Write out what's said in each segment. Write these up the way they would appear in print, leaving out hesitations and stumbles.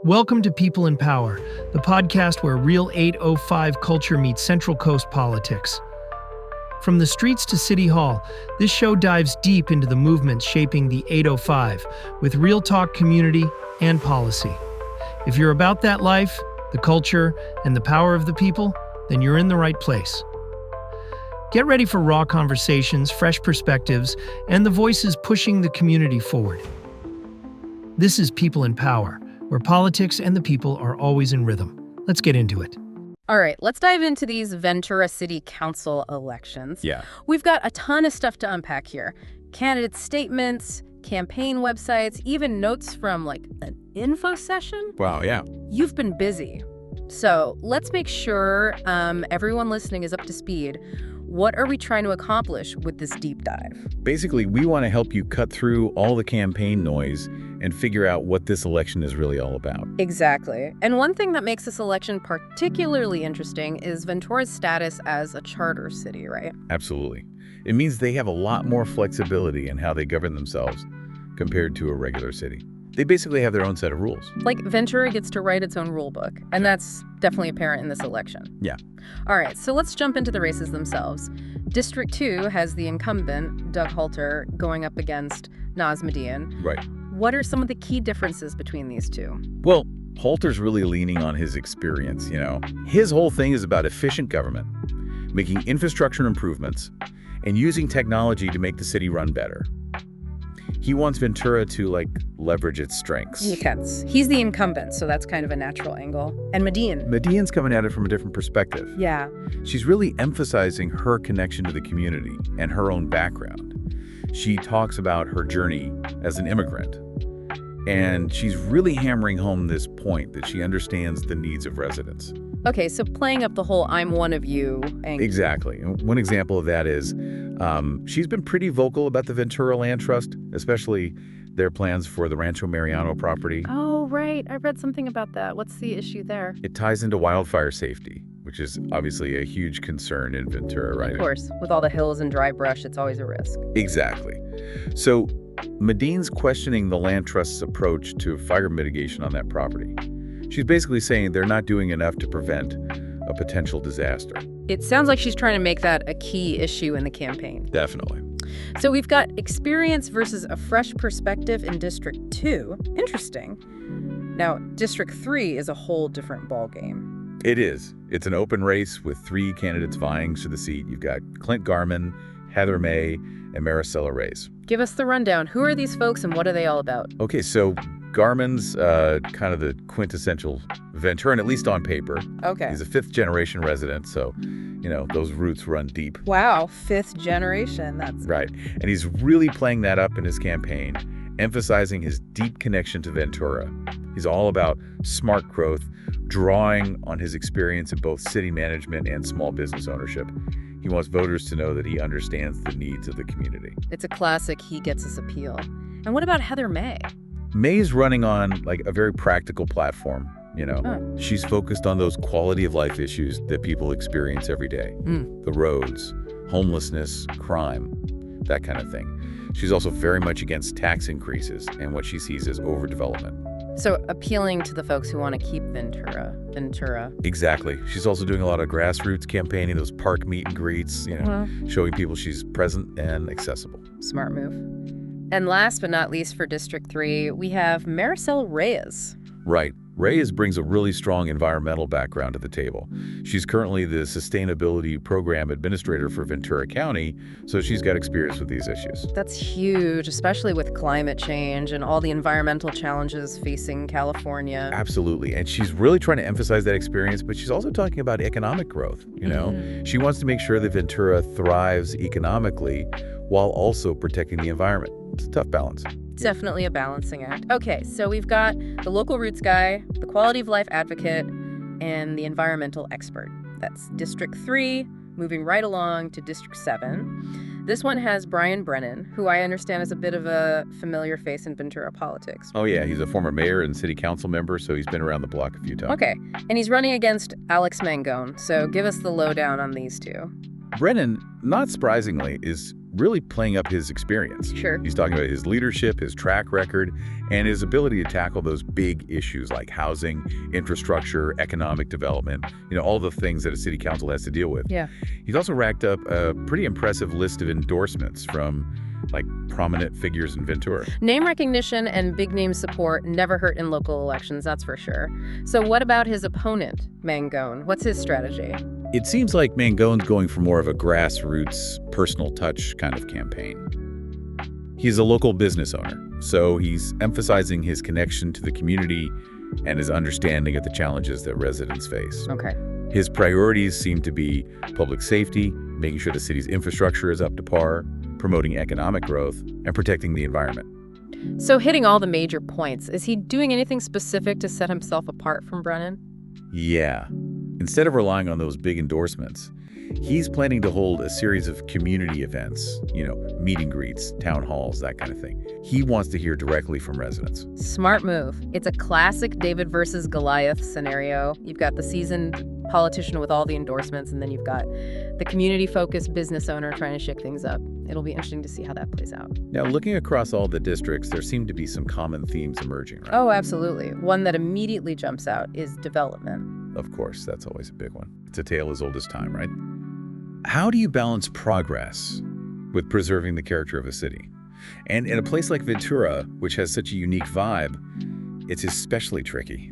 Welcome to People in Power, the podcast where real 805 culture meets Central Coast politics. From the streets to City Hall, this show dives deep into the movements shaping the 805 with real talk, community, and policy. If you're about that life, the culture, and the power of the people, then you're in the right place. Get ready for raw conversations, fresh perspectives, and the voices pushing the community forward. This is People in Power, where politics and the people are always in rhythm. Let's get into it. All right, let's dive into these Ventura City Council elections. Yeah. We've got a ton of stuff to unpack here. Candidate statements, campaign websites, even notes from an info session. Wow, yeah. You've been busy. So let's make sure everyone listening is up to speed. What are we trying to accomplish with this deep dive? Basically, we want to help you cut through all the campaign noise and figure out what this election is really all about. Exactly. And one thing that makes this election particularly interesting is Ventura's status as a charter city, right? Absolutely. It means they have a lot more flexibility in how they govern themselves compared to a regular city. They basically have their own set of rules. Like Ventura gets to write its own rule book, and that's definitely apparent in this election. Yeah. All right, so let's jump into the races themselves. District 2 has the incumbent, Doug Halter, going up against Naz Median. Right. What are some of the key differences between these two? Well, Halter's really leaning on his experience, His whole thing is about efficient government, making infrastructure improvements, and using technology to make the city run better. He wants Ventura to, leverage its strengths. He's the incumbent, so that's kind of a natural angle. And Median's coming at it from a different perspective. Yeah. She's really emphasizing her connection to the community and her own background. She talks about her journey as an immigrant. And she's really hammering home this point that she understands the needs of residents. Okay, so playing up the whole I'm one of you angle. Exactly. And one example of that is she's been pretty vocal about the Ventura Land Trust, especially their plans for the Rancho Mariano property. Oh, right. I read something about that. What's the issue there? It ties into wildfire safety, which is obviously a huge concern in Ventura, right? Of course. With all the hills and dry brush, it's always a risk. Exactly. So Medine's questioning the land trust's approach to fire mitigation on that property. She's basically saying they're not doing enough to prevent a potential disaster. It sounds like she's trying to make that a key issue in the campaign. Definitely. So we've got experience versus a fresh perspective in District 2. Interesting. Now, District 3 is a whole different ballgame. It is. It's an open race with 3 candidates vying for the seat. You've got Clint Garman, Heather May, and Maricela Reyes. Give us the rundown. Who are these folks and what are they all about? Okay, so Garman's kind of the quintessential Venturan, at least on paper. Okay. He's a 5th-generation resident, so, those roots run deep. Wow, 5th generation. That's right. And he's really playing that up in his campaign, emphasizing his deep connection to Ventura. He's all about smart growth, drawing on his experience in both city management and small business ownership. He wants voters to know that he understands the needs of the community. It's a classic he gets his appeal. And what about Heather May? May's running on a very practical platform, She's focused on those quality of life issues that people experience every day. The roads, homelessness, crime, that kind of thing. She's also very much against tax increases and what she sees as overdevelopment. So appealing to the folks who want to keep Ventura. Exactly. She's also doing a lot of grassroots campaigning, those park meet and greets, showing people she's present and accessible. Smart move. And last but not least for District 3, we have Maricela Reyes. Right. Reyes brings a really strong environmental background to the table. She's currently the Sustainability Program Administrator for Ventura County, so she's got experience with these issues. That's huge, especially with climate change and all the environmental challenges facing California. Absolutely. And she's really trying to emphasize that experience, but she's also talking about economic growth, She wants to make sure that Ventura thrives economically while also protecting the environment. It's a tough balance. Definitely a balancing act. Okay, so we've got the local roots guy, the quality of life advocate, and the environmental expert. That's District 3, moving right along to District 7. This one has Brian Brennan, who I understand is a bit of a familiar face in Ventura politics. Oh, yeah. He's a former mayor and city council member, so he's been around the block a few times. Okay, and he's running against Alex Mangone, so give us the lowdown on these two. Brennan, not surprisingly, is really playing up his experience. Sure. He's talking about his leadership, his track record, and his ability to tackle those big issues like housing, infrastructure, economic development, all the things that a city council has to deal with. Yeah. He's also racked up a pretty impressive list of endorsements from prominent figures in Ventura. Name recognition and big name support never hurt in local elections, that's for sure. So what about his opponent, Mangone? What's his strategy? It seems like Mangone's going for more of a grassroots, personal touch kind of campaign. He's a local business owner, so he's emphasizing his connection to the community and his understanding of the challenges that residents face. Okay. His priorities seem to be public safety, making sure the city's infrastructure is up to par, promoting economic growth, and protecting the environment. So hitting all the major points, is he doing anything specific to set himself apart from Brennan? Yeah. Instead of relying on those big endorsements, he's planning to hold a series of community events, meet and greets, town halls, that kind of thing. He wants to hear directly from residents. Smart move. It's a classic David versus Goliath scenario. You've got the seasoned politician with all the endorsements, and then you've got the community-focused business owner trying to shake things up. It'll be interesting to see how that plays out. Now, looking across all the districts, there seem to be some common themes emerging, right? Oh, absolutely. One that immediately jumps out is development. Of course, that's always a big one. It's a tale as old as time, right? How do you balance progress with preserving the character of a city? And in a place like Ventura, which has such a unique vibe, it's especially tricky.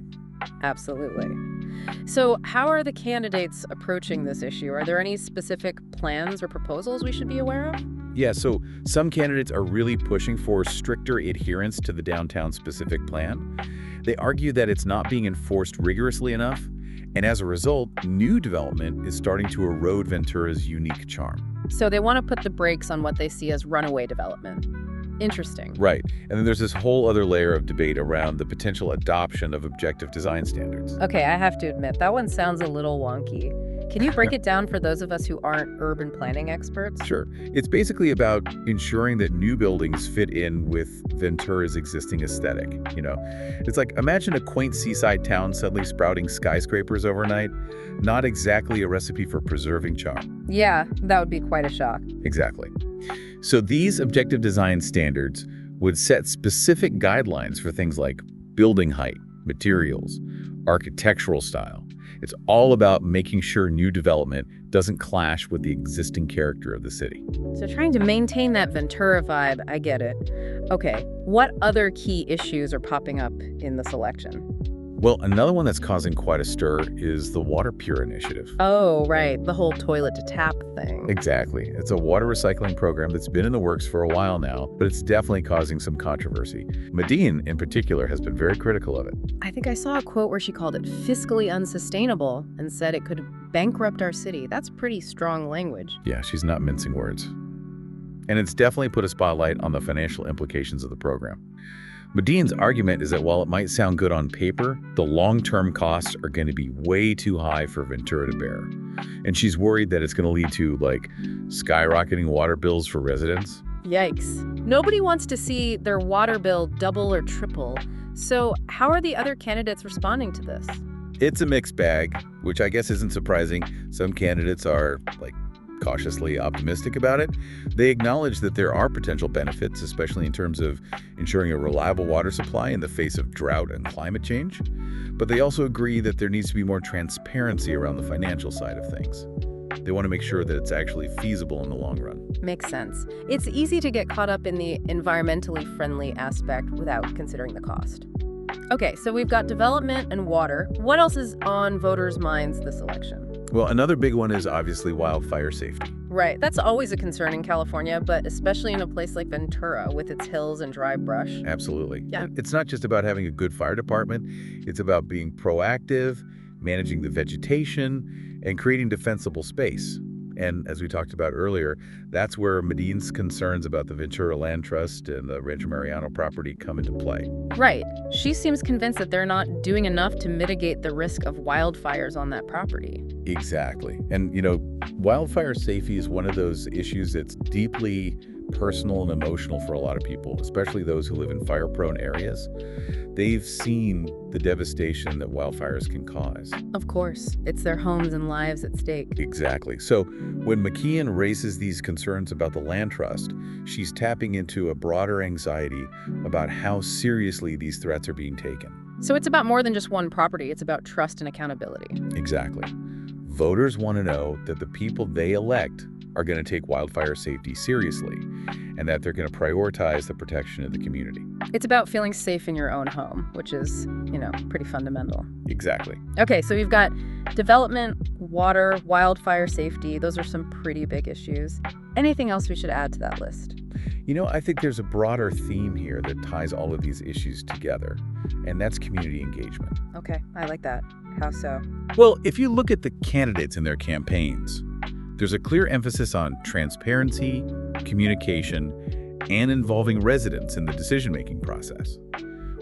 Absolutely. So how are the candidates approaching this issue? Are there any specific plans or proposals we should be aware of? Yeah, so some candidates are really pushing for stricter adherence to the downtown-specific plan. They argue that it's not being enforced rigorously enough, and as a result, new development is starting to erode Ventura's unique charm. So they want to put the brakes on what they see as runaway development. Interesting. Right. And then there's this whole other layer of debate around the potential adoption of objective design standards. Okay, I have to admit, that one sounds a little wonky. Can you break it down for those of us who aren't urban planning experts? Sure. It's basically about ensuring that new buildings fit in with Ventura's existing aesthetic. It's like, imagine a quaint seaside town suddenly sprouting skyscrapers overnight. Not exactly a recipe for preserving charm. Yeah, that would be quite a shock. Exactly. So these objective design standards would set specific guidelines for things like building height, materials, architectural style. It's all about making sure new development doesn't clash with the existing character of the city. So trying to maintain that Ventura vibe, I get it. Okay, what other key issues are popping up in this election? Well, another one that's causing quite a stir is the Water Pure initiative. Oh, right, the whole toilet to tap thing. Exactly. It's a water recycling program that's been in the works for a while now, but it's definitely causing some controversy. Medine, in particular, has been very critical of it. I think I saw a quote where she called it fiscally unsustainable and said it could bankrupt our city. That's pretty strong language. Yeah, she's not mincing words. And it's definitely put a spotlight on the financial implications of the program. Medine's argument is that while it might sound good on paper, the long-term costs are going to be way too high for Ventura to bear. And she's worried that it's going to lead to, skyrocketing water bills for residents. Yikes. Nobody wants to see their water bill double or triple. So how are the other candidates responding to this? It's a mixed bag, which I guess isn't surprising. Some candidates are, cautiously optimistic about it. They acknowledge that there are potential benefits, especially in terms of ensuring a reliable water supply in the face of drought and climate change. But they also agree that there needs to be more transparency around the financial side of things. They want to make sure that it's actually feasible in the long run. Makes sense. It's easy to get caught up in the environmentally friendly aspect without considering the cost. Okay, so we've got development and water. What else is on voters' minds this election? Well, another big one is obviously wildfire safety. Right. That's always a concern in California, but especially in a place like Ventura with its hills and dry brush. Absolutely. Yeah. It's not just about having a good fire department. It's about being proactive, managing the vegetation, and creating defensible space. And as we talked about earlier, that's where Medine's concerns about the Ventura Land Trust and the Rancho Mariano property come into play. Right. She seems convinced that they're not doing enough to mitigate the risk of wildfires on that property. Exactly. And, wildfire safety is one of those issues that's deeply personal and emotional for a lot of people, especially those who live in fire-prone areas. They've seen the devastation that wildfires can cause. Of course. It's their homes and lives at stake. Exactly. So when McKeon raises these concerns about the land trust, she's tapping into a broader anxiety about how seriously these threats are being taken. So it's about more than just one property. It's about trust and accountability. Exactly. Voters want to know that the people they elect are going to take wildfire safety seriously and that they're going to prioritize the protection of the community. It's about feeling safe in your own home, which is, pretty fundamental. Exactly. Okay, so we've got development, water, wildfire safety. Those are some pretty big issues. Anything else we should add to that list? I think there's a broader theme here that ties all of these issues together, and that's community engagement. Okay, I like that. How so? Well, if you look at the candidates and their campaigns, there's a clear emphasis on transparency, communication, and involving residents in the decision-making process.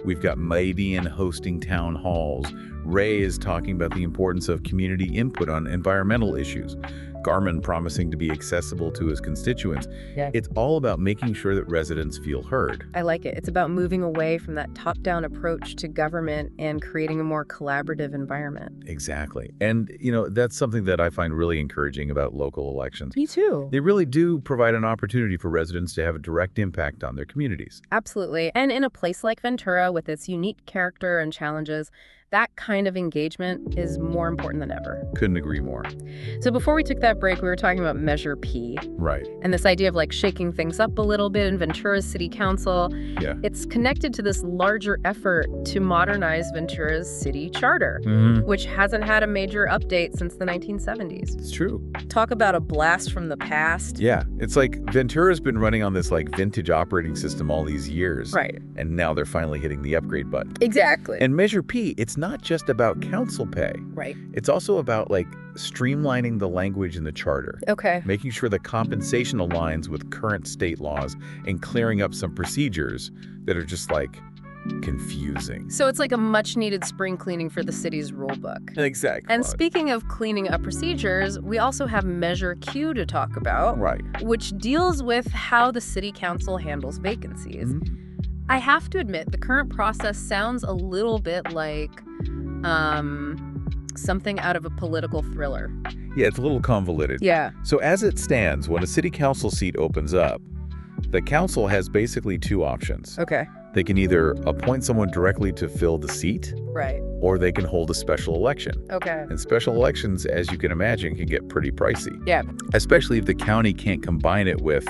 We've got Madian hosting town halls. Ray is talking about the importance of community input on environmental issues. Garmin promising to be accessible to his constituents. Yeah. It's all about making sure that residents feel heard. I like it. It's about moving away from that top-down approach to government and creating a more collaborative environment. Exactly. And, that's something that I find really encouraging about local elections. Me too. They really do provide an opportunity for residents to have a direct impact on their communities. Absolutely. And in a place like Ventura, with its unique character and challenges, that kind of engagement is more important than ever. Couldn't agree more. So before we took that break, we were talking about Measure P. Right. And this idea of shaking things up a little bit in Ventura City Council. Yeah. It's connected to this larger effort to modernize Ventura's city charter, which hasn't had a major update since the 1970s. It's true. Talk about a blast from the past. Yeah. It's like Ventura's been running on this vintage operating system all these years. Right. And now they're finally hitting the upgrade button. Exactly. And Measure P, it's not just about council pay. Right. It's also about streamlining the language in the charter. Okay. Making sure the compensation aligns with current state laws and clearing up some procedures that are just confusing. So it's like a much needed spring cleaning for the city's rule book. Exactly. And speaking of cleaning up procedures, we also have Measure Q to talk about, Right. which deals with how the city council handles vacancies. I have to admit, the current process sounds a little bit like something out of a political thriller. Yeah, it's a little convoluted. Yeah. So as it stands, when a city council seat opens up, the council has basically two options. Okay. They can either appoint someone directly to fill the seat, Right. or they can hold a special election. Okay. And special elections, as you can imagine, can get pretty pricey. Yeah. Especially if the county can't combine it with,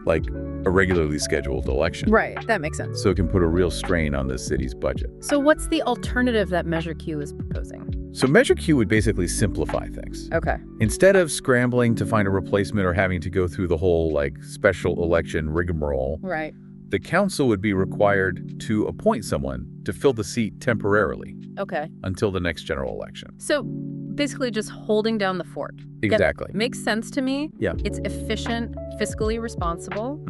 a regularly scheduled election. Right. That makes sense. So it can put a real strain on the city's budget. So what's the alternative that Measure Q is proposing? So Measure Q would basically simplify things. Okay. Instead of scrambling to find a replacement or having to go through the whole special election rigmarole, Right. the council would be required to appoint someone to fill the seat temporarily Okay. until the next general election. So basically just holding down the fort. Exactly. Makes sense to me. Yeah. It's efficient, fiscally responsible,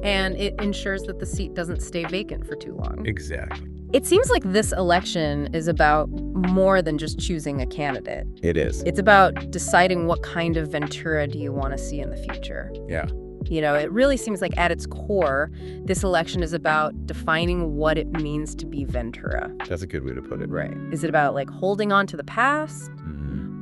and it ensures that the seat doesn't stay vacant for too long. Exactly. It seems like this election is about more than just choosing a candidate. It is. It's about deciding what kind of Ventura do you want to see in the future. Yeah. It really seems like at its core, this election is about defining what it means to be Ventura. That's a good way to put it. Right. Is it about holding on to the past?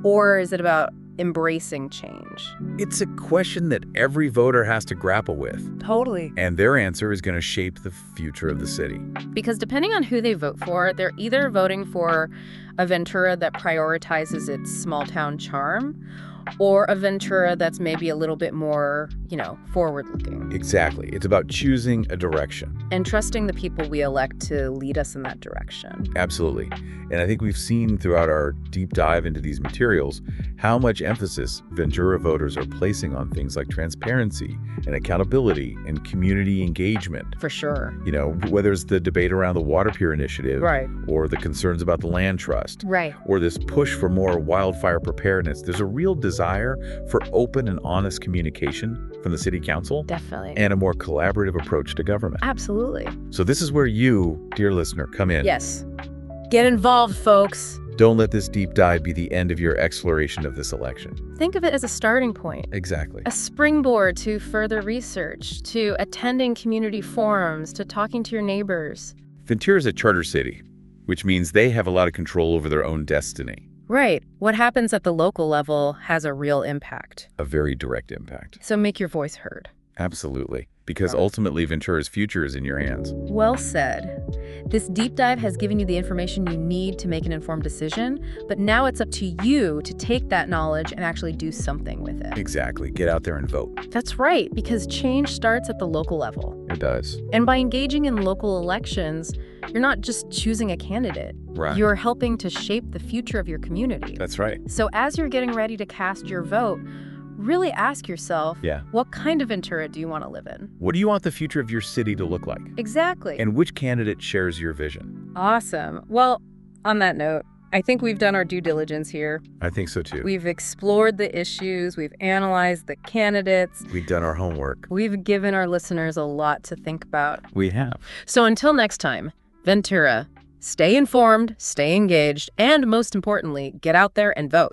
Or is it about embracing change? It's a question that every voter has to grapple with. Totally. And their answer is going to shape the future of the city. Because depending on who they vote for, they're either voting for a Ventura that prioritizes its small town charm, or a Ventura that's maybe a little bit more, forward-looking. Exactly. It's about choosing a direction. And trusting the people we elect to lead us in that direction. Absolutely. And I think we've seen throughout our deep dive into these materials how much emphasis Ventura voters are placing on things like transparency and accountability and community engagement. For sure. Whether it's the debate around the Water Pier Initiative, Right. or the concerns about the land trust, Right. or this push for more wildfire preparedness, there's a real desire for open and honest communication from the city council. Definitely. And a more collaborative approach to government. Absolutely. So this is where you, dear listener, come in. Yes. Get involved, folks. Don't let this deep dive be the end of your exploration of this election. Think of it as a starting point. Exactly. A springboard to further research, to attending community forums, to talking to your neighbors. Ventura is a charter city, which means they have a lot of control over their own destiny. Right. What happens at the local level has a real impact. A very direct impact. So make your voice heard. Absolutely. Because ultimately, Ventura's future is in your hands. Well said. This deep dive has given you the information you need to make an informed decision, but now it's up to you to take that knowledge and actually do something with it. Exactly. Get out there and vote. That's right, because change starts at the local level. It does. And by engaging in local elections, you're not just choosing a candidate. Right. You're helping to shape the future of your community. That's right. So as you're getting ready to cast your vote, really ask yourself, what kind of Ventura do you want to live in? What do you want the future of your city to look like? Exactly. And which candidate shares your vision? Awesome. Well, on that note, I think we've done our due diligence here. I think so too. We've explored the issues, we've analyzed the candidates. We've done our homework. We've given our listeners a lot to think about. We have. So until next time, Ventura, stay informed, stay engaged, and most importantly, get out there and vote.